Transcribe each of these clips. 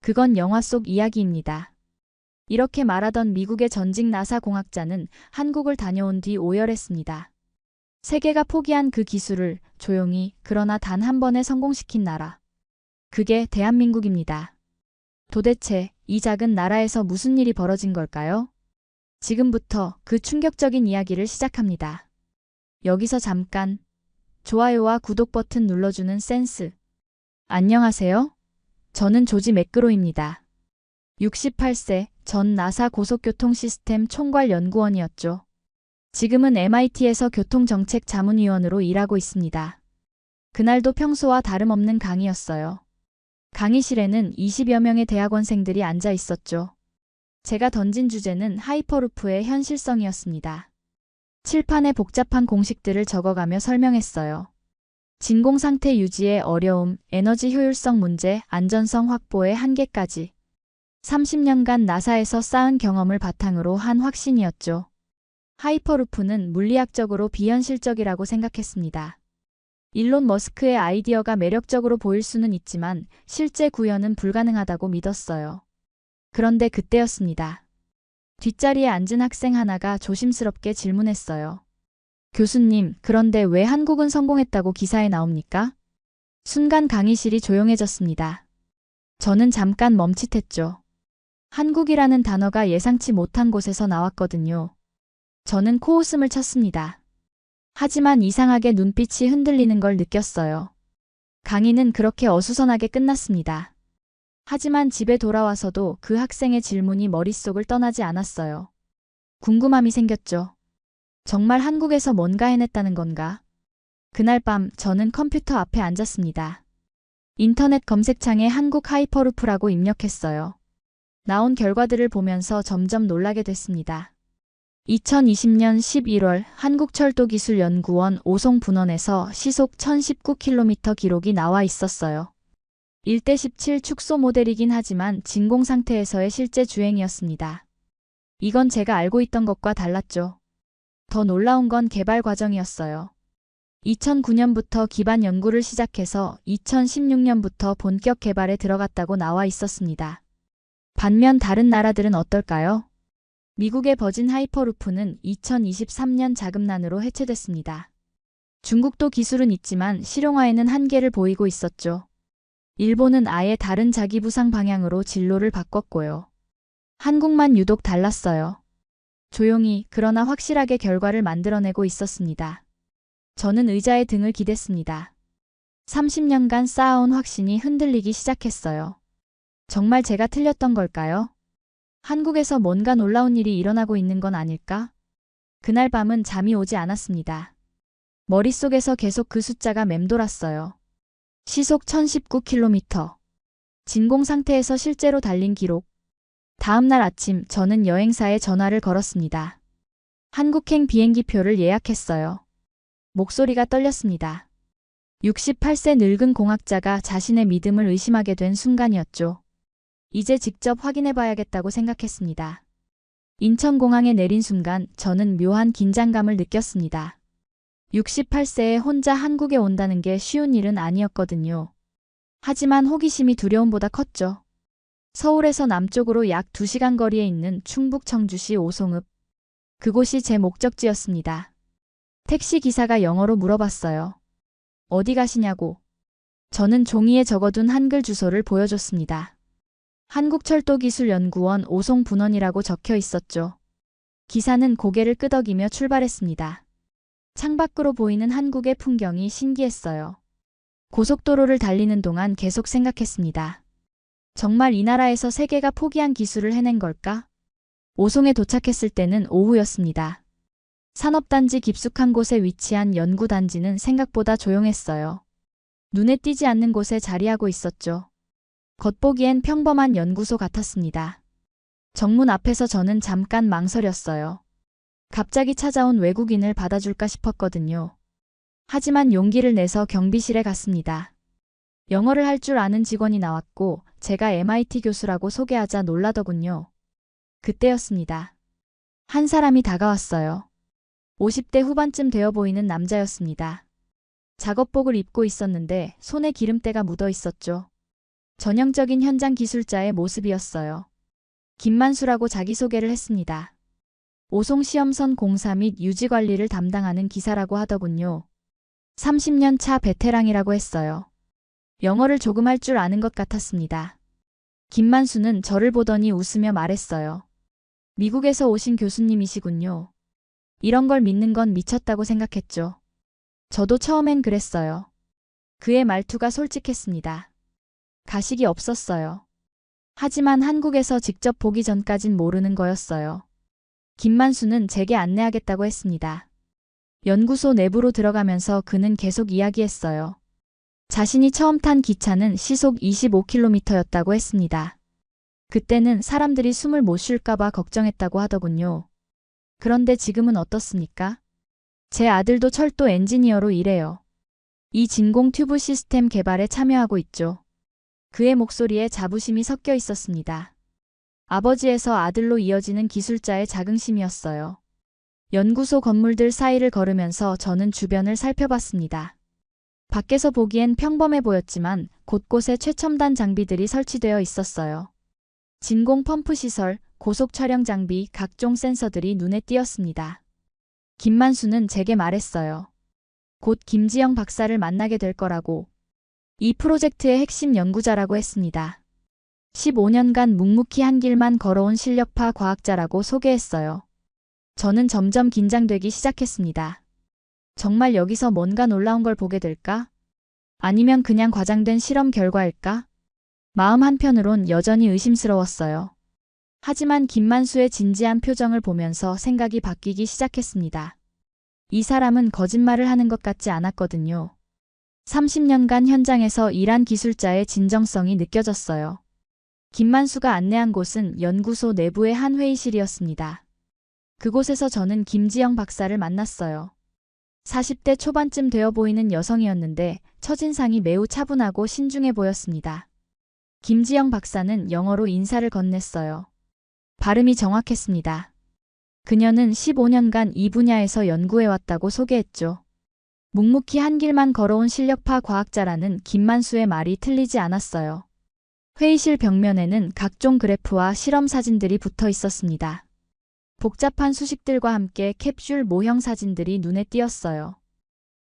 그건 영화 속 이야기입니다. 이렇게 말하던 미국의 전직 나사 공학자는 한국을 다녀온 뒤 오열했습니다. 세계가 포기한 그 기술을 조용히 그러나 단 한 번에 성공시킨 나라. 그게 대한민국입니다. 도대체 이 작은 나라에서 무슨 일이 벌어진 걸까요? 지금부터 그 충격적인 이야기를 시작합니다. 여기서 잠깐 좋아요와 구독 버튼 눌러주는 센스. 안녕하세요. 저는 조지 매크로입니다. 68세 전 나사 고속교통 시스템 총괄 연구원이었죠. 지금은 MIT에서 교통정책 자문위원으로 일하고 있습니다. 그날도 평소와 다름없는 강의였어요. 강의실에는 20여 명의 대학원생들이 앉아 있었죠. 제가 던진 주제는 하이퍼루프의 현실성이었습니다. 칠판에 복잡한 공식들을 적어가며 설명했어요. 진공 상태 유지의 어려움, 에너지 효율성 문제, 안전성 확보의 한계까지. 30년간 나사에서 쌓은 경험을 바탕으로 한 확신이었죠. 하이퍼루프는 물리학적으로 비현실적이라고 생각했습니다. 일론 머스크의 아이디어가 매력적으로 보일 수는 있지만 실제 구현은 불가능하다고 믿었어요. 그런데 그때였습니다. 뒷자리에 앉은 학생 하나가 조심스럽게 질문했어요. 교수님, 그런데 왜 한국은 성공했다고 기사에 나옵니까? 순간 강의실이 조용해졌습니다. 저는 잠깐 멈칫했죠. 한국이라는 단어가 예상치 못한 곳에서 나왔거든요. 저는 코웃음을 쳤습니다. 하지만 이상하게 눈빛이 흔들리는 걸 느꼈어요. 강의는 그렇게 어수선하게 끝났습니다. 하지만 집에 돌아와서도 그 학생의 질문이 머릿속을 떠나지 않았어요. 궁금함이 생겼죠. 정말 한국에서 뭔가 해냈다는 건가? 그날 밤 저는 컴퓨터 앞에 앉았습니다. 인터넷 검색창에 한국 하이퍼루프라고 입력했어요. 나온 결과들을 보면서 점점 놀라게 됐습니다. 2020년 11월 한국철도기술연구원 오송분원에서 시속 1019km 기록이 나와 있었어요. 1:17 축소 모델이긴 하지만 진공 상태에서의 실제 주행이었습니다. 이건 제가 알고 있던 것과 달랐죠. 더 놀라운 건 개발 과정이었어요. 2009년부터 기반 연구를 시작해서 2016년부터 본격 개발에 들어갔다고 나와 있었습니다. 반면 다른 나라들은 어떨까요? 미국의 버진 하이퍼루프는 2023년 자금난으로 해체됐습니다. 중국도 기술은 있지만 실용화에는 한계를 보이고 있었죠. 일본은 아예 다른 자기부상 방향으로 진로를 바꿨고요. 한국만 유독 달랐어요. 조용히 그러나 확실하게 결과를 만들어내고 있었습니다. 저는 의자에 등을 기댔습니다. 30년간 쌓아온 확신이 흔들리기 시작했어요. 정말 제가 틀렸던 걸까요? 한국에서 뭔가 놀라운 일이 일어나고 있는 건 아닐까? 그날 밤은 잠이 오지 않았습니다. 머릿속에서 계속 그 숫자가 맴돌았어요. 시속 1019km. 진공 상태에서 실제로 달린 기록. 다음 날 아침 저는 여행사에 전화를 걸었습니다. 한국행 비행기표를 예약했어요. 목소리가 떨렸습니다. 68세 늙은 공학자가 자신의 믿음을 의심하게 된 순간이었죠. 이제 직접 확인해봐야겠다고 생각했습니다. 인천공항에 내린 순간 저는 묘한 긴장감을 느꼈습니다. 68세에 혼자 한국에 온다는 게 쉬운 일은 아니었거든요. 하지만 호기심이 두려움보다 컸죠. 서울에서 남쪽으로 약 2시간 거리에 있는 충북 청주시 오송읍. 그곳이 제 목적지였습니다. 택시 기사가 영어로 물어봤어요. 어디 가시냐고. 저는 종이에 적어둔 한글 주소를 보여줬습니다. 한국철도기술연구원 오송분원이라고 적혀 있었죠. 기사는 고개를 끄덕이며 출발했습니다. 창밖으로 보이는 한국의 풍경이 신기했어요. 고속도로를 달리는 동안 계속 생각했습니다. 정말 이 나라에서 세계가 포기한 기술을 해낸 걸까? 오송에 도착했을 때는 오후였습니다. 산업단지 깊숙한 곳에 위치한 연구단지는 생각보다 조용했어요. 눈에 띄지 않는 곳에 자리하고 있었죠. 겉보기엔 평범한 연구소 같았습니다. 정문 앞에서 저는 잠깐 망설였어요. 갑자기 찾아온 외국인을 받아줄까 싶었거든요. 하지만 용기를 내서 경비실에 갔습니다. 영어를 할 줄 아는 직원이 나왔고 제가 MIT 교수라고 소개하자 놀라더군요. 그때였습니다. 한 사람이 다가왔어요. 50대 후반쯤 되어 보이는 남자였습니다. 작업복을 입고 있었는데 손에 기름때가 묻어 있었죠. 전형적인 현장 기술자의 모습이었어요. 김만수라고 자기소개를 했습니다. 오송시험선 공사 및 유지 관리를 담당하는 기사라고 하더군요. 30년 차 베테랑이라고 했어요. 영어를 조금 할 줄 아는 것 같았습니다. 김만수는 저를 보더니 웃으며 말했어요. 미국에서 오신 교수님이시군요. 이런 걸 믿는 건 미쳤다고 생각했죠. 저도 처음엔 그랬어요. 그의 말투가 솔직했습니다. 가식이 없었어요. 하지만 한국에서 직접 보기 전까진 모르는 거였어요. 김만수는 제게 안내하겠다고 했습니다. 연구소 내부로 들어가면서 그는 계속 이야기했어요. 자신이 처음 탄 기차는 시속 25km였다고 했습니다. 그때는 사람들이 숨을 못 쉴까봐 걱정했다고 하더군요. 그런데 지금은 어떻습니까? 제 아들도 철도 엔지니어로 일해요. 이 진공 튜브 시스템 개발에 참여하고 있죠. 그의 목소리에 자부심이 섞여 있었습니다. 아버지에서 아들로 이어지는 기술자의 자긍심이었어요. 연구소 건물들 사이를 걸으면서 저는 주변을 살펴봤습니다. 밖에서 보기엔 평범해 보였지만 곳곳에 최첨단 장비들이 설치되어 있었어요. 진공 펌프 시설, 고속 촬영 장비, 각종 센서들이 눈에 띄었습니다. 김만수는 제게 말했어요. 곧 김지영 박사를 만나게 될 거라고. 이 프로젝트의 핵심 연구자라고 했습니다. 15년간 묵묵히 한 길만 걸어온 실력파 과학자라고 소개했어요. 저는 점점 긴장되기 시작했습니다. 정말 여기서 뭔가 놀라운 걸 보게 될까? 아니면 그냥 과장된 실험 결과일까? 마음 한편으론 여전히 의심스러웠어요. 하지만 김만수의 진지한 표정을 보면서 생각이 바뀌기 시작했습니다. 이 사람은 거짓말을 하는 것 같지 않았거든요. 30년간 현장에서 일한 기술자의 진정성이 느껴졌어요. 김만수가 안내한 곳은 연구소 내부의 한 회의실이었습니다. 그곳에서 저는 김지영 박사를 만났어요. 40대 초반쯤 되어 보이는 여성이었는데 첫인상이 매우 차분하고 신중해 보였습니다. 김지영 박사는 영어로 인사를 건넸어요. 발음이 정확했습니다. 그녀는 15년간 이 분야에서 연구해왔다고 소개했죠. 묵묵히 한 길만 걸어온 실력파 과학자라는 김만수의 말이 틀리지 않았어요. 회의실 벽면에는 각종 그래프와 실험 사진들이 붙어 있었습니다. 복잡한 수식들과 함께 캡슐 모형 사진들이 눈에 띄었어요.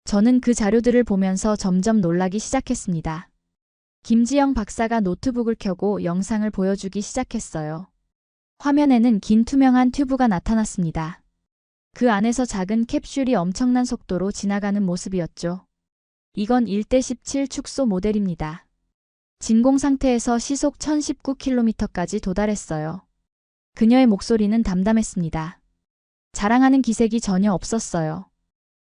저는 그 자료들을 보면서 점점 놀라기 시작했습니다. 김지영 박사가 노트북을 켜고 영상을 보여주기 시작했어요. 화면에는 긴 투명한 튜브가 나타났습니다. 그 안에서 작은 캡슐이 엄청난 속도로 지나가는 모습이었죠. 이건 1:17 축소 모델입니다. 진공 상태에서 시속 1019km까지 도달했어요. 그녀의 목소리는 담담했습니다. 자랑하는 기색이 전혀 없었어요.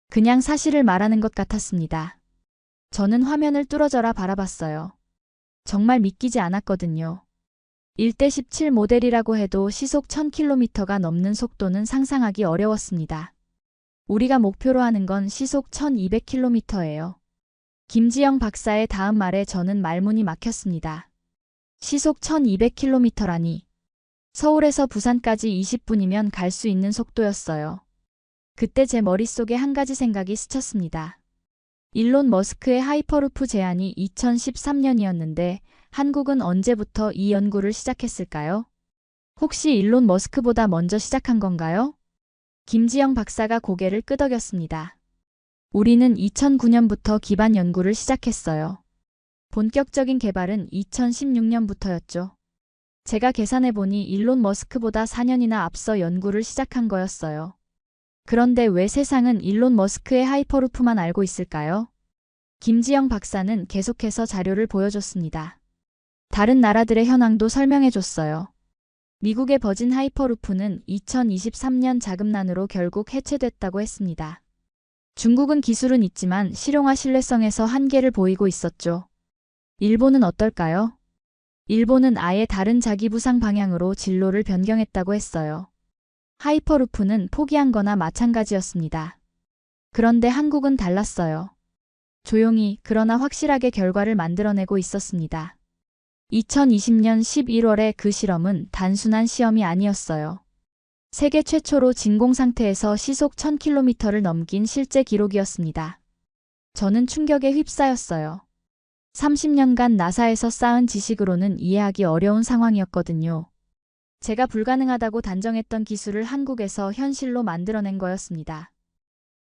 그냥 사실을 말하는 것 같았습니다. 저는 화면을 뚫어져라 바라봤어요. 정말 믿기지 않았거든요. 1:17 모델이라고 해도 시속 1000km가 넘는 속도는 상상하기 어려웠습니다. 우리가 목표로 하는 건 시속 1200km예요. 김지영 박사의 다음 말에 저는 말문이 막혔습니다. 시속 1200km라니. 서울에서 부산까지 20분이면 갈 수 있는 속도였어요. 그때 제 머릿속에 한 가지 생각이 스쳤습니다. 일론 머스크의 하이퍼루프 제안이 2013년이었는데 한국은 언제부터 이 연구를 시작했을까요? 혹시 일론 머스크보다 먼저 시작한 건가요? 김지영 박사가 고개를 끄덕였습니다. 우리는 2009년부터 기반 연구를 시작했어요. 본격적인 개발은 2016년부터였죠. 제가 계산해보니 일론 머스크보다 4년이나 앞서 연구를 시작한 거였어요. 그런데 왜 세상은 일론 머스크의 하이퍼루프만 알고 있을까요? 김지영 박사는 계속해서 자료를 보여줬습니다. 다른 나라들의 현황도 설명해줬어요. 미국의 버진 하이퍼루프는 2023년 자금난으로 결국 해체됐다고 했습니다. 중국은 기술은 있지만 실용화 신뢰성에서 한계를 보이고 있었죠. 일본은 어떨까요? 일본은 아예 다른 자기부상 방향으로 진로를 변경했다고 했어요. 하이퍼루프는 포기한 거나 마찬가지였습니다. 그런데 한국은 달랐어요. 조용히 그러나 확실하게 결과를 만들어내고 있었습니다. 2020년 11월에 그 실험은 단순한 시험이 아니었어요. 세계 최초로 진공 상태에서 시속 1000km를 넘긴 실제 기록이었습니다. 저는 충격에 휩싸였어요. 30년간 나사에서 쌓은 지식으로는 이해하기 어려운 상황이었거든요. 제가 불가능하다고 단정했던 기술을 한국에서 현실로 만들어낸 거였습니다.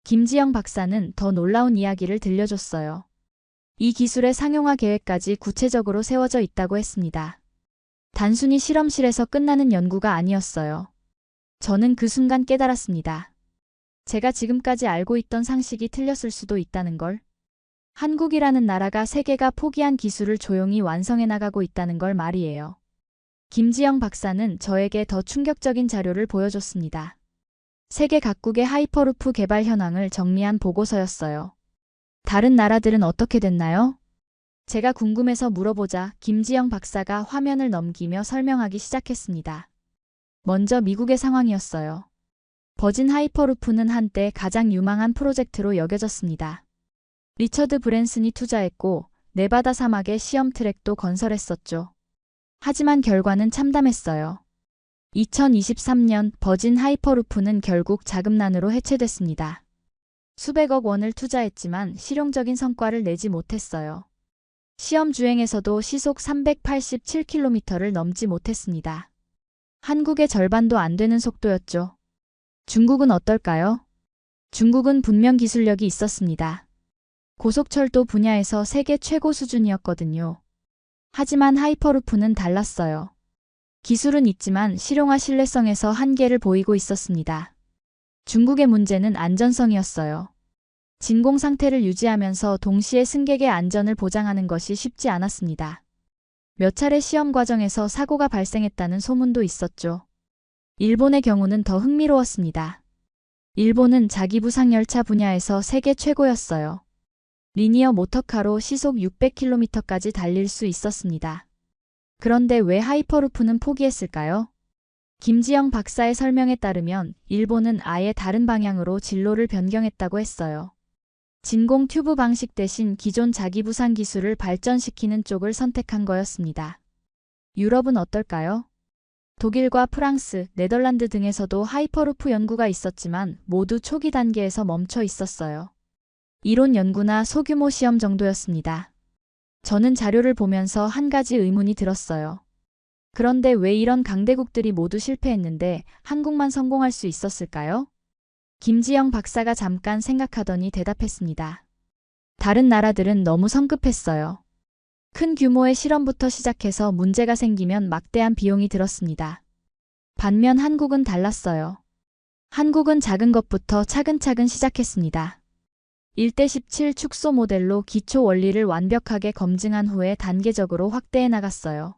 김지영 박사는 더 놀라운 이야기를 들려줬어요. 이 기술의 상용화 계획까지 구체적으로 세워져 있다고 했습니다. 단순히 실험실에서 끝나는 연구가 아니었어요. 저는 그 순간 깨달았습니다. 제가 지금까지 알고 있던 상식이 틀렸을 수도 있다는 걸. 한국이라는 나라가 세계가 포기한 기술을 조용히 완성해 나가고 있다는 걸 말이에요. 김지영 박사는 저에게 더 충격적인 자료를 보여줬습니다. 세계 각국의 하이퍼루프 개발 현황을 정리한 보고서였어요. 다른 나라들은 어떻게 됐나요? 제가 궁금해서 물어보자 김지영 박사가 화면을 넘기며 설명하기 시작했습니다. 먼저 미국의 상황이었어요. 버진 하이퍼루프는 한때 가장 유망한 프로젝트로 여겨졌습니다. 리처드 브랜슨이 투자했고 네바다 사막에 시험 트랙도 건설했었죠. 하지만 결과는 참담했어요. 2023년 버진 하이퍼루프는 결국 자금난으로 해체됐습니다. 수백억 원을 투자했지만 실용적인 성과를 내지 못했어요. 시험 주행에서도 시속 387km를 넘지 못했습니다. 한국의 절반도 안 되는 속도였죠. 중국은 어떨까요? 중국은 분명 기술력이 있었습니다. 고속철도 분야에서 세계 최고 수준이었거든요. 하지만 하이퍼루프는 달랐어요. 기술은 있지만 실용화 신뢰성에서 한계를 보이고 있었습니다. 중국의 문제는 안전성이었어요. 진공 상태를 유지하면서 동시에 승객의 안전을 보장하는 것이 쉽지 않았습니다. 몇 차례 시험 과정에서 사고가 발생했다는 소문도 있었죠. 일본의 경우는 더 흥미로웠습니다. 일본은 자기 부상 열차 분야에서 세계 최고였어요. 리니어 모터카로 시속 600km까지 달릴 수 있었습니다. 그런데 왜 하이퍼루프는 포기했을까요? 김지영 박사의 설명에 따르면 일본은 아예 다른 방향으로 진로를 변경했다고 했어요. 진공 튜브 방식 대신 기존 자기부상 기술을 발전시키는 쪽을 선택한 거였습니다. 유럽은 어떨까요? 독일과 프랑스, 네덜란드 등에서도 하이퍼루프 연구가 있었지만 모두 초기 단계에서 멈춰 있었어요. 이론 연구나 소규모 시험 정도였습니다. 저는 자료를 보면서 한 가지 의문이 들었어요. 그런데 왜 이런 강대국들이 모두 실패했는데 한국만 성공할 수 있었을까요? 김지영 박사가 잠깐 생각하더니 대답했습니다. 다른 나라들은 너무 성급했어요. 큰 규모의 실험부터 시작해서 문제가 생기면 막대한 비용이 들었습니다. 반면 한국은 달랐어요. 한국은 작은 것부터 차근차근 시작했습니다. 1:17 축소 모델로 기초 원리를 완벽하게 검증한 후에 단계적으로 확대해 나갔어요.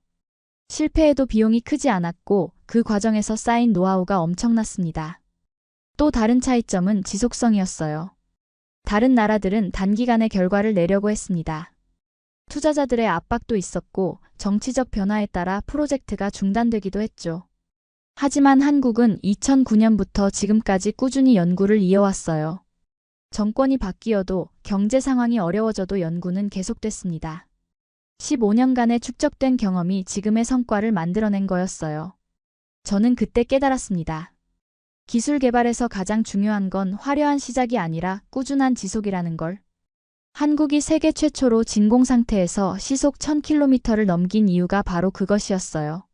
실패해도 비용이 크지 않았고 그 과정에서 쌓인 노하우가 엄청났습니다. 또 다른 차이점은 지속성이었어요. 다른 나라들은 단기간에 결과를 내려고 했습니다. 투자자들의 압박도 있었고 정치적 변화에 따라 프로젝트가 중단되기도 했죠. 하지만 한국은 2009년부터 지금까지 꾸준히 연구를 이어왔어요. 정권이 바뀌어도 경제 상황이 어려워져도 연구는 계속됐습니다. 15년간의 축적된 경험이 지금의 성과를 만들어낸 거였어요. 저는 그때 깨달았습니다. 기술 개발에서 가장 중요한 건 화려한 시작이 아니라 꾸준한 지속이라는 걸. 한국이 세계 최초로 진공 상태에서 시속 1000km를 넘긴 이유가 바로 그것이었어요.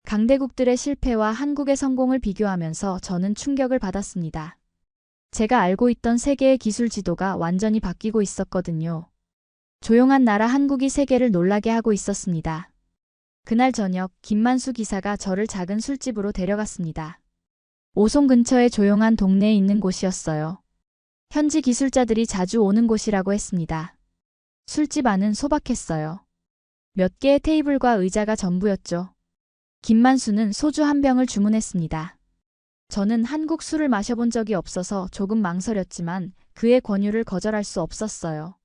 강대국들의 실패와 한국의 성공을 비교하면서 저는 충격을 받았습니다. 제가 알고 있던 세계의 기술 지도가 완전히 바뀌고 있었거든요. 조용한 나라 한국이 세계를 놀라게 하고 있었습니다. 그날 저녁 김만수 기사가 저를 작은 술집으로 데려갔습니다. 오송 근처의 조용한 동네에 있는 곳이었어요. 현지 기술자들이 자주 오는 곳이라고 했습니다. 술집 안은 소박했어요. 몇 개의 테이블과 의자가 전부였죠. 김만수는 소주 한 병을 주문했습니다. 저는 한국 술을 마셔본 적이 없어서 조금 망설였지만 그의 권유를 거절할 수 없었어요.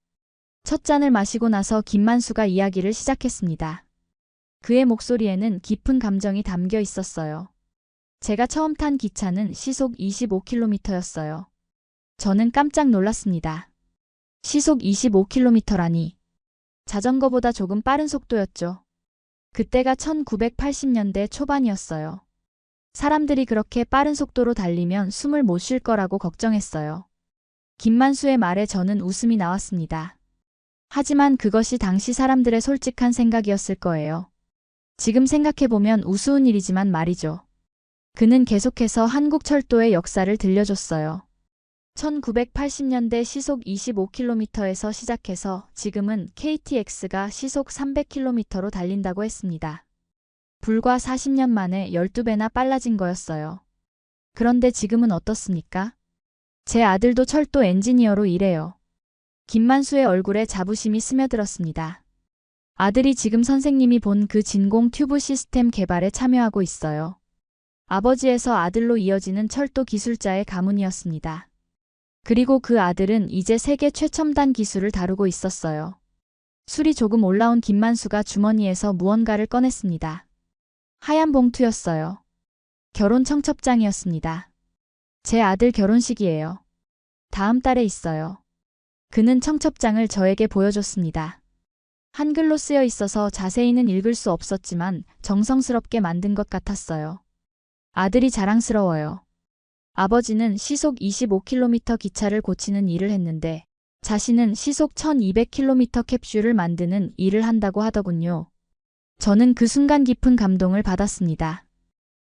첫 잔을 마시고 나서 김만수가 이야기를 시작했습니다. 그의 목소리에는 깊은 감정이 담겨 있었어요. 제가 처음 탄 기차는 시속 25km였어요. 저는 깜짝 놀랐습니다. 시속 25km라니. 자전거보다 조금 빠른 속도였죠. 그때가 1980년대 초반이었어요. 사람들이 그렇게 빠른 속도로 달리면 숨을 못 쉴 거라고 걱정했어요. 김만수의 말에 저는 웃음이 나왔습니다. 하지만 그것이 당시 사람들의 솔직한 생각이었을 거예요. 지금 생각해보면 우스운 일이지만 말이죠. 그는 계속해서 한국 철도의 역사를 들려줬어요. 1980년대 시속 25km에서 시작해서 지금은 KTX가 시속 300km로 달린다고 했습니다. 불과 40년 만에 12배나 빨라진 거였어요. 그런데 지금은 어떻습니까? 제 아들도 철도 엔지니어로 일해요. 김만수의 얼굴에 자부심이 스며들었습니다. 아들이 지금 선생님이 본 그 진공 튜브 시스템 개발에 참여하고 있어요. 아버지에서 아들로 이어지는 철도 기술자의 가문이었습니다. 그리고 그 아들은 이제 세계 최첨단 기술을 다루고 있었어요. 술이 조금 올라온 김만수가 주머니에서 무언가를 꺼냈습니다. 하얀 봉투였어요. 결혼 청첩장이었습니다. 제 아들 결혼식이에요. 다음 달에 있어요. 그는 청첩장을 저에게 보여줬습니다. 한글로 쓰여 있어서 자세히는 읽을 수 없었지만 정성스럽게 만든 것 같았어요. 아들이 자랑스러워요. 아버지는 시속 25km 기차를 고치는 일을 했는데 자신은 시속 1200km 캡슐을 만드는 일을 한다고 하더군요. 저는 그 순간 깊은 감동을 받았습니다.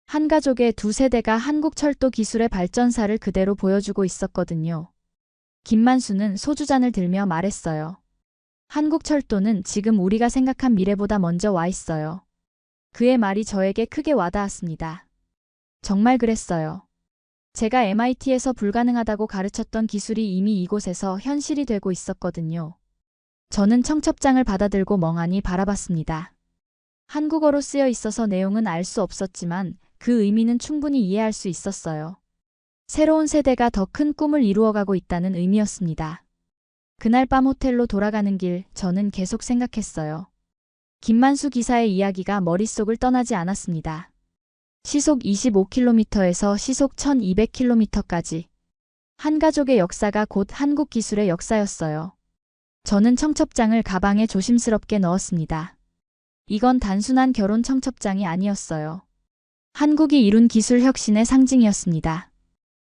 한 가족의 두 세대가 한국 철도 기술의 발전사를 그대로 보여주고 있었거든요. 김만수는 소주잔을 들며 말했어요. 한국 철도는 지금 우리가 생각한 미래보다 먼저 와 있어요. 그의 말이 저에게 크게 와닿았습니다. 정말 그랬어요. 제가 MIT에서 불가능하다고 가르쳤던 기술이 이미 이곳에서 현실이 되고 있었거든요. 저는 청첩장을 받아들고 멍하니 바라봤습니다. 한국어로 쓰여 있어서 내용은 알 수 없었지만 그 의미는 충분히 이해할 수 있었어요. 새로운 세대가 더 큰 꿈을 이루어가고 있다는 의미였습니다. 그날 밤 호텔로 돌아가는 길 저는 계속 생각했어요. 김만수 기사의 이야기가 머릿속을 떠나지 않았습니다. 시속 25km에서 시속 1200km까지. 한 가족의 역사가 곧 한국 기술의 역사였어요. 저는 청첩장을 가방에 조심스럽게 넣었습니다. 이건 단순한 결혼 청첩장이 아니었어요. 한국이 이룬 기술 혁신의 상징이었습니다.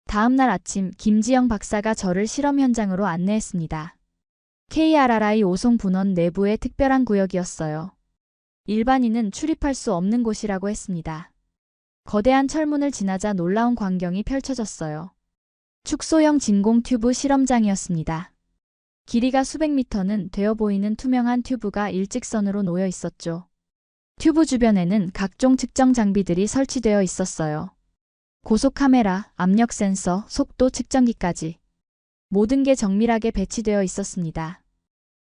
다음 날 아침 김지영 박사가 저를 실험 현장으로 안내했습니다. KRRI 오송 분원 내부의 특별한 구역이었어요. 일반인은 출입할 수 없는 곳이라고 했습니다. 거대한 철문을 지나자 놀라운 광경이 펼쳐졌어요. 축소형 진공 튜브 실험장이었습니다. 길이가 수백 미터는 되어 보이는 투명한 튜브가 일직선으로 놓여 있었죠. 튜브 주변에는 각종 측정 장비들이 설치되어 있었어요. 고속 카메라, 압력 센서, 속도 측정기까지. 모든 게 정밀하게 배치되어 있었습니다.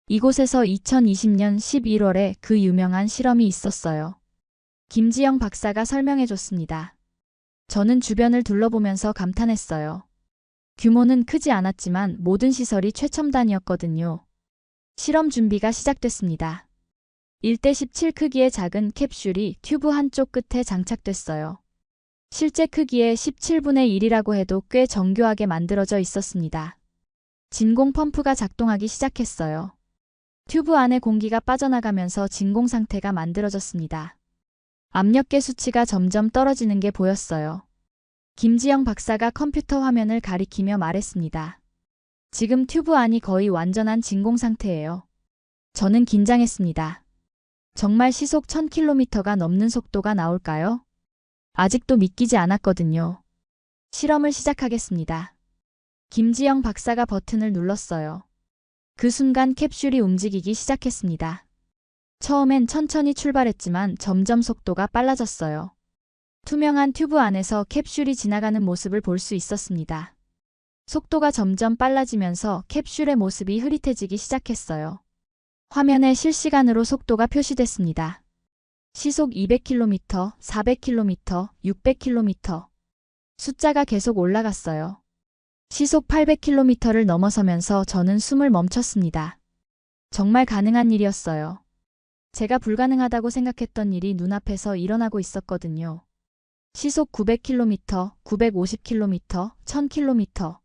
이곳에서 2020년 11월에 그 유명한 실험이 있었어요. 김지영 박사가 설명해 줬습니다. 저는 주변을 둘러보면서 감탄했어요. 규모는 크지 않았지만 모든 시설이 최첨단이었거든요. 실험 준비가 시작됐습니다. 1:17 크기의 작은 캡슐이 튜브 한쪽 끝에 장착됐어요. 실제 크기의 17분의 1이라고 해도 꽤 정교하게 만들어져 있었습니다. 진공 펌프가 작동하기 시작했어요. 튜브 안에 공기가 빠져나가면서 진공 상태가 만들어졌습니다. 압력계 수치가 점점 떨어지는 게 보였어요. 김지영 박사가 컴퓨터 화면을 가리키며 말했습니다. 지금 튜브 안이 거의 완전한 진공 상태예요. 저는 긴장했습니다. 정말 시속 1000km가 넘는 속도가 나올까요? 아직도 믿기지 않았거든요. 실험을 시작하겠습니다. 김지영 박사가 버튼을 눌렀어요. 그 순간 캡슐이 움직이기 시작했습니다. 처음엔 천천히 출발했지만 점점 속도가 빨라졌어요. 투명한 튜브 안에서 캡슐이 지나가는 모습을 볼 수 있었습니다. 속도가 점점 빨라지면서 캡슐의 모습이 흐릿해지기 시작했어요. 화면에 실시간으로 속도가 표시됐습니다. 시속 200km, 400km, 600km. 숫자가 계속 올라갔어요. 시속 800km를 넘어서면서 저는 숨을 멈췄습니다. 정말 가능한 일이었어요. 제가 불가능하다고 생각했던 일이 눈앞에서 일어나고 있었거든요. 시속 900km, 950km, 1000km.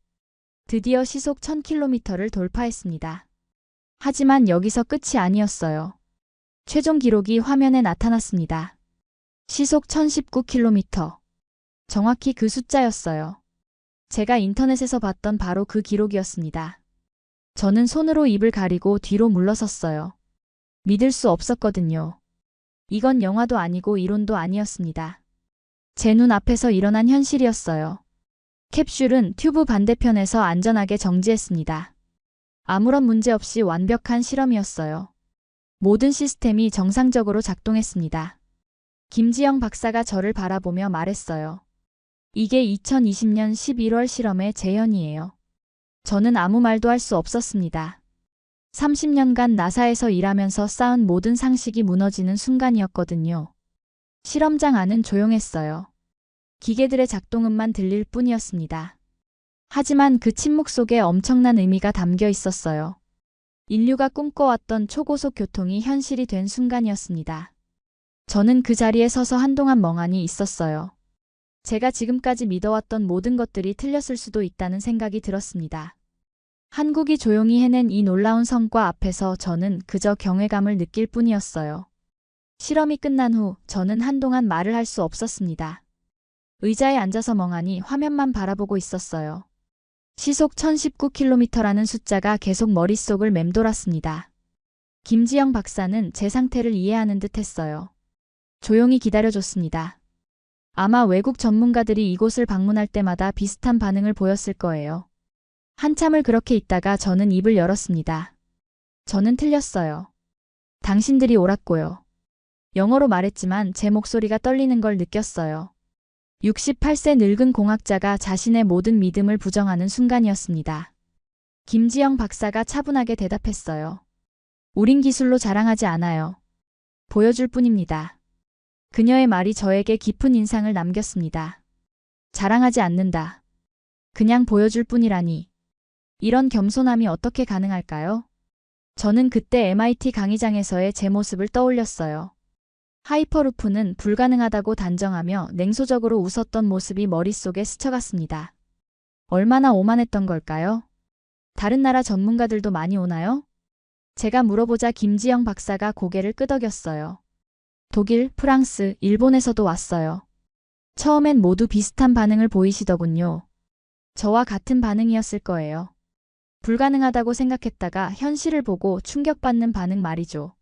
드디어 시속 1000km를 돌파했습니다. 하지만 여기서 끝이 아니었어요. 최종 기록이 화면에 나타났습니다. 시속 1019km. 정확히 그 숫자였어요. 제가 인터넷에서 봤던 바로 그 기록이었습니다. 저는 손으로 입을 가리고 뒤로 물러섰어요. 믿을 수 없었거든요. 이건 영화도 아니고 이론도 아니었습니다. 제 눈 앞에서 일어난 현실이었어요. 캡슐은 튜브 반대편에서 안전하게 정지했습니다. 아무런 문제 없이 완벽한 실험이었어요. 모든 시스템이 정상적으로 작동했습니다. 김지영 박사가 저를 바라보며 말했어요. 이게 2020년 11월 실험의 재현이에요. 저는 아무 말도 할 수 없었습니다. 30년간 나사에서 일하면서 쌓은 모든 상식이 무너지는 순간이었거든요. 실험장 안은 조용했어요. 기계들의 작동음만 들릴 뿐이었습니다. 하지만 그 침묵 속에 엄청난 의미가 담겨 있었어요. 인류가 꿈꿔왔던 초고속 교통이 현실이 된 순간이었습니다. 저는 그 자리에 서서 한동안 멍하니 있었어요. 제가 지금까지 믿어왔던 모든 것들이 틀렸을 수도 있다는 생각이 들었습니다. 한국이 조용히 해낸 이 놀라운 성과 앞에서 저는 그저 경외감을 느낄 뿐이었어요. 실험이 끝난 후 저는 한동안 말을 할 수 없었습니다. 의자에 앉아서 멍하니 화면만 바라보고 있었어요. 시속 1019km라는 숫자가 계속 머릿속을 맴돌았습니다. 김지영 박사는 제 상태를 이해하는 듯 했어요. 조용히 기다려줬습니다. 아마 외국 전문가들이 이곳을 방문할 때마다 비슷한 반응을 보였을 거예요. 한참을 그렇게 있다가 저는 입을 열었습니다. 저는 틀렸어요. 당신들이 옳았고요. 영어로 말했지만 제 목소리가 떨리는 걸 느꼈어요. 68세 늙은 공학자가 자신의 모든 믿음을 부정하는 순간이었습니다. 김지영 박사가 차분하게 대답했어요. 우린 기술로 자랑하지 않아요. 보여줄 뿐입니다. 그녀의 말이 저에게 깊은 인상을 남겼습니다. 자랑하지 않는다. 그냥 보여줄 뿐이라니. 이런 겸손함이 어떻게 가능할까요? 저는 그때 MIT 강의장에서의 제 모습을 떠올렸어요. 하이퍼루프는 불가능하다고 단정하며 냉소적으로 웃었던 모습이 머릿속에 스쳐갔습니다. 얼마나 오만했던 걸까요? 다른 나라 전문가들도 많이 오나요? 제가 물어보자 김지영 박사가 고개를 끄덕였어요. 독일, 프랑스, 일본에서도 왔어요. 처음엔 모두 비슷한 반응을 보이시더군요. 저와 같은 반응이었을 거예요. 불가능하다고 생각했다가 현실을 보고 충격받는 반응 말이죠.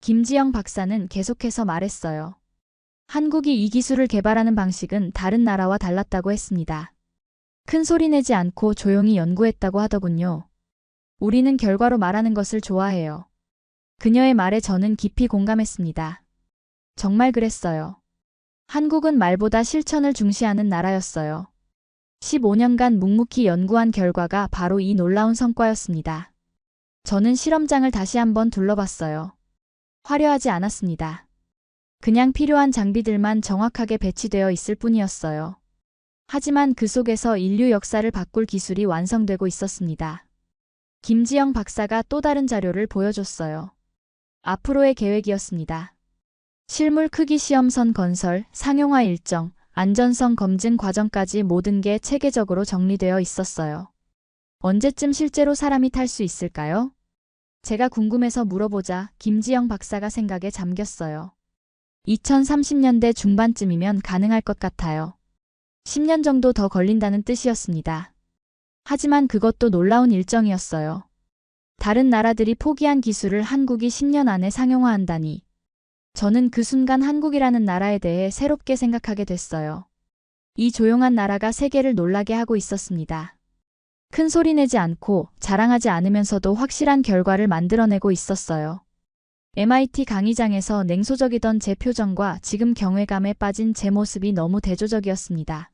김지영 박사는 계속해서 말했어요. 한국이 이 기술을 개발하는 방식은 다른 나라와 달랐다고 했습니다. 큰 소리 내지 않고 조용히 연구했다고 하더군요. 우리는 결과로 말하는 것을 좋아해요. 그녀의 말에 저는 깊이 공감했습니다. 정말 그랬어요. 한국은 말보다 실천을 중시하는 나라였어요. 15년간 묵묵히 연구한 결과가 바로 이 놀라운 성과였습니다. 저는 실험장을 다시 한번 둘러봤어요. 화려하지 않았습니다. 그냥 필요한 장비들만 정확하게 배치되어 있을 뿐이었어요. 하지만 그 속에서 인류 역사를 바꿀 기술이 완성되고 있었습니다. 김지영 박사가 또 다른 자료를 보여줬어요. 앞으로의 계획이었습니다. 실물 크기 시험선 건설, 상용화 일정, 안전성 검증 과정까지 모든 게 체계적으로 정리되어 있었어요. 언제쯤 실제로 사람이 탈 수 있을까요? 제가 궁금해서 물어보자 김지영 박사가 생각에 잠겼어요. 2030년대 중반쯤이면 가능할 것 같아요. 10년 정도 더 걸린다는 뜻이었습니다. 하지만 그것도 놀라운 일정이었어요. 다른 나라들이 포기한 기술을 한국이 10년 안에 상용화한다니. 저는 그 순간 한국이라는 나라에 대해 새롭게 생각하게 됐어요. 이 조용한 나라가 세계를 놀라게 하고 있었습니다. 큰 소리 내지 않고 자랑하지 않으면서도 확실한 결과를 만들어내고 있었어요. MIT 강의장에서 냉소적이던 제 표정과 지금 경외감에 빠진 제 모습이 너무 대조적이었습니다.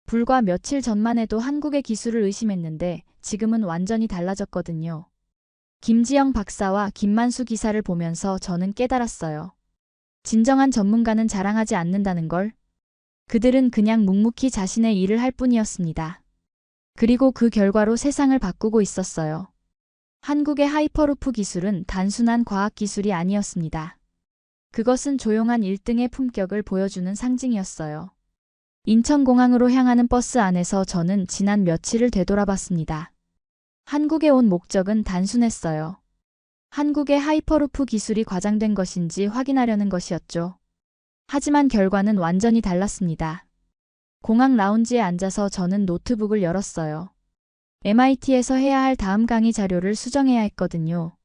불과 며칠 전만 해도 한국의 기술을 의심했는데 지금은 완전히 달라졌거든요. 김지영 박사와 김만수 기사를 보면서 저는 깨달았어요. 진정한 전문가는 자랑하지 않는다는 걸. 그들은 그냥 묵묵히 자신의 일을 할 뿐이었습니다. 그리고 그 결과로 세상을 바꾸고 있었어요. 한국의 하이퍼루프 기술은 단순한 과학 기술이 아니었습니다. 그것은 조용한 1등의 품격을 보여주는 상징이었어요. 인천공항으로 향하는 버스 안에서 저는 지난 며칠을 되돌아봤습니다. 한국에 온 목적은 단순했어요. 한국의 하이퍼루프 기술이 과장된 것인지 확인하려는 것이었죠. 하지만 결과는 완전히 달랐습니다. 공항 라운지에 앉아서 저는 노트북을 열었어요. MIT에서 해야 할 다음 강의 자료를 수정해야 했거든요.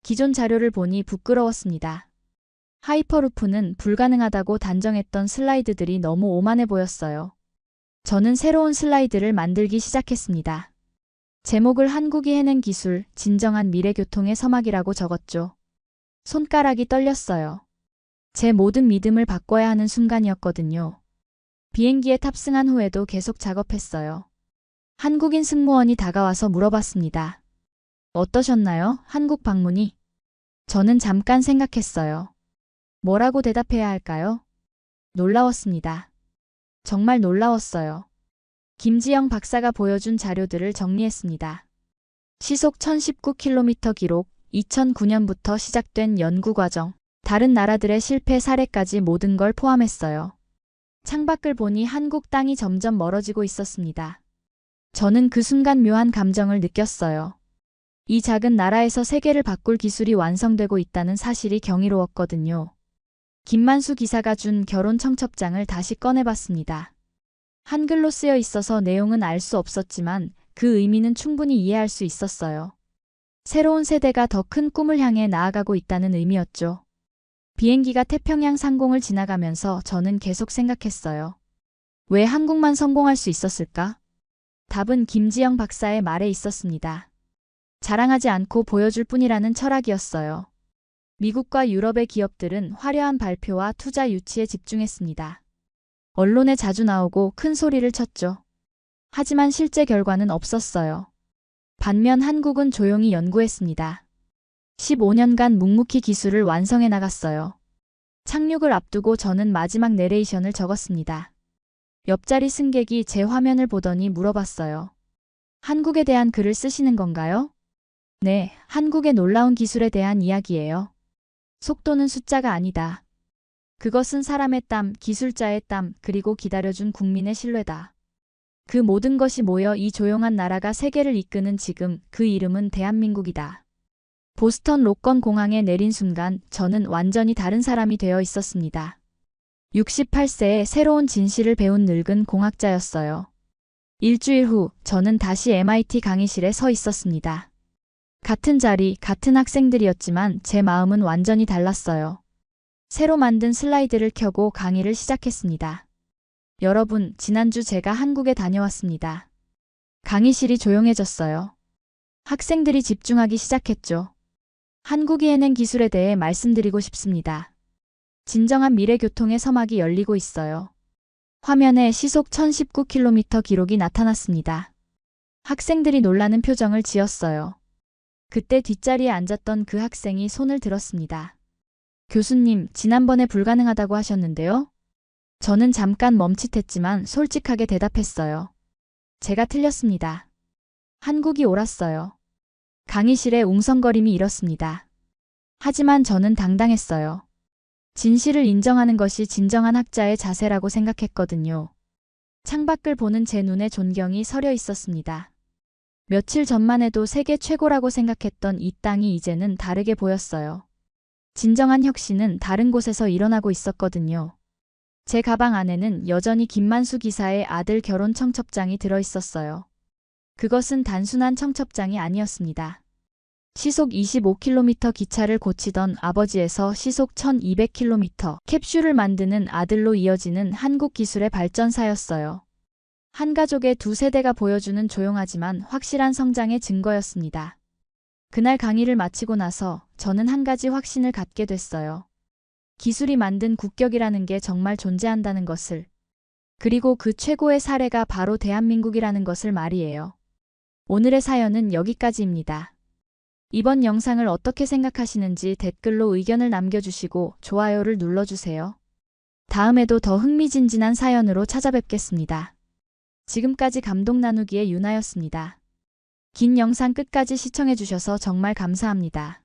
기존 자료를 보니 부끄러웠습니다. 하이퍼루프는 불가능하다고 단정했던 슬라이드들이 너무 오만해 보였어요. 저는 새로운 슬라이드를 만들기 시작했습니다. 제목을 한국이 해낸 기술, 진정한 미래교통의 서막이라고 적었죠. 손가락이 떨렸어요. 제 모든 믿음을 바꿔야 하는 순간이었거든요. 비행기에 탑승한 후에도 계속 작업했어요. 한국인 승무원이 다가와서 물어봤습니다. 어떠셨나요? 한국 방문이? 저는 잠깐 생각했어요. 뭐라고 대답해야 할까요? 놀라웠습니다. 정말 놀라웠어요. 김지영 박사가 보여준 자료들을 정리했습니다. 시속 1019km 기록, 2009년부터 시작된 연구 과정, 다른 나라들의 실패 사례까지 모든 걸 포함했어요. 창밖을 보니 한국 땅이 점점 멀어지고 있었습니다. 저는 그 순간 묘한 감정을 느꼈어요. 이 작은 나라에서 세계를 바꿀 기술이 완성되고 있다는 사실이 경이로웠거든요. 김만수 기사가 준 결혼 청첩장을 다시 꺼내봤습니다. 한글로 쓰여 있어서 내용은 알 수 없었지만 그 의미는 충분히 이해할 수 있었어요. 새로운 세대가 더 큰 꿈을 향해 나아가고 있다는 의미였죠. 비행기가 태평양 상공을 지나가면서 저는 계속 생각했어요. 왜 한국만 성공할 수 있었을까? 답은 김지영 박사의 말에 있었습니다. 자랑하지 않고 보여줄 뿐이라는 철학이었어요. 미국과 유럽의 기업들은 화려한 발표와 투자 유치에 집중했습니다. 언론에 자주 나오고 큰 소리를 쳤죠. 하지만 실제 결과는 없었어요. 반면 한국은 조용히 연구했습니다. 15년간 묵묵히 기술을 완성해 나갔어요. 착륙을 앞두고 저는 마지막 내레이션을 적었습니다. 옆자리 승객이 제 화면을 보더니 물어봤어요. 한국에 대한 글을 쓰시는 건가요? 네, 한국의 놀라운 기술에 대한 이야기예요. 속도는 숫자가 아니다. 그것은 사람의 땀, 기술자의 땀, 그리고 기다려준 국민의 신뢰다. 그 모든 것이 모여 이 조용한 나라가 세계를 이끄는 지금, 그 이름은 대한민국이다. 보스턴 로건 공항에 내린 순간 저는 완전히 다른 사람이 되어 있었습니다. 68세에 새로운 진실을 배운 늙은 공학자였어요. 일주일 후 저는 다시 MIT 강의실에 서 있었습니다. 같은 자리, 같은 학생들이었지만 제 마음은 완전히 달랐어요. 새로 만든 슬라이드를 켜고 강의를 시작했습니다. 여러분, 지난주 제가 한국에 다녀왔습니다. 강의실이 조용해졌어요. 학생들이 집중하기 시작했죠. 한국이 해낸 기술에 대해 말씀드리고 싶습니다. 진정한 미래교통의 서막이 열리고 있어요. 화면에 시속 1019km 기록이 나타났습니다. 학생들이 놀라는 표정을 지었어요. 그때 뒷자리에 앉았던 그 학생이 손을 들었습니다. 교수님, 지난번에 불가능하다고 하셨는데요? 저는 잠깐 멈칫했지만 솔직하게 대답했어요. 제가 틀렸습니다. 한국이 옳았어요. 강의실의 웅성거림이 일었습니다. 하지만 저는 당당했어요. 진실을 인정하는 것이 진정한 학자의 자세라고 생각했거든요. 창밖을 보는 제 눈에 존경이 서려 있었습니다. 며칠 전만 해도 세계 최고라고 생각했던 이 땅이 이제는 다르게 보였어요. 진정한 혁신은 다른 곳에서 일어나고 있었거든요. 제 가방 안에는 여전히 김만수 기사의 아들 결혼 청첩장이 들어 있었어요. 그것은 단순한 청첩장이 아니었습니다. 시속 25km 기차를 고치던 아버지에서 시속 1200km 캡슐을 만드는 아들로 이어지는 한국 기술의 발전사였어요. 한 가족의 두 세대가 보여주는 조용하지만 확실한 성장의 증거였습니다. 그날 강의를 마치고 나서 저는 한 가지 확신을 갖게 됐어요. 기술이 만든 국격이라는 게 정말 존재한다는 것을. 그리고 그 최고의 사례가 바로 대한민국이라는 것을 말이에요. 오늘의 사연은 여기까지입니다. 이번 영상을 어떻게 생각하시는지 댓글로 의견을 남겨주시고 좋아요를 눌러주세요. 다음에도 더 흥미진진한 사연으로 찾아뵙겠습니다. 지금까지 감동 나누기의 유나였습니다. 긴 영상 끝까지 시청해주셔서 정말 감사합니다.